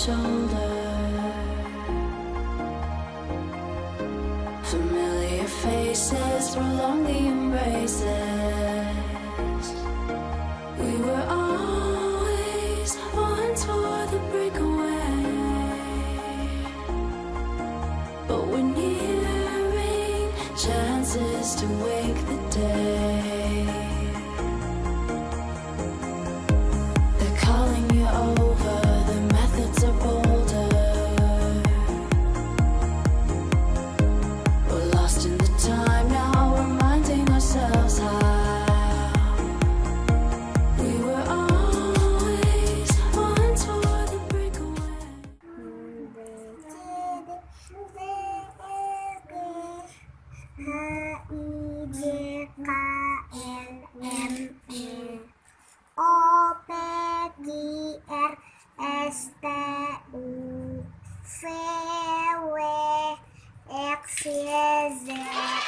shoulder. Familiar faces prolong the embraces. We were always one for the breakaway, but we're nearing chances to wake the day. They're calling you over, the methods are bolder. We're lost in the time now, reminding ourselves how we were always one for the breakaway. HIJKLMNOPQRSTUVWXYZ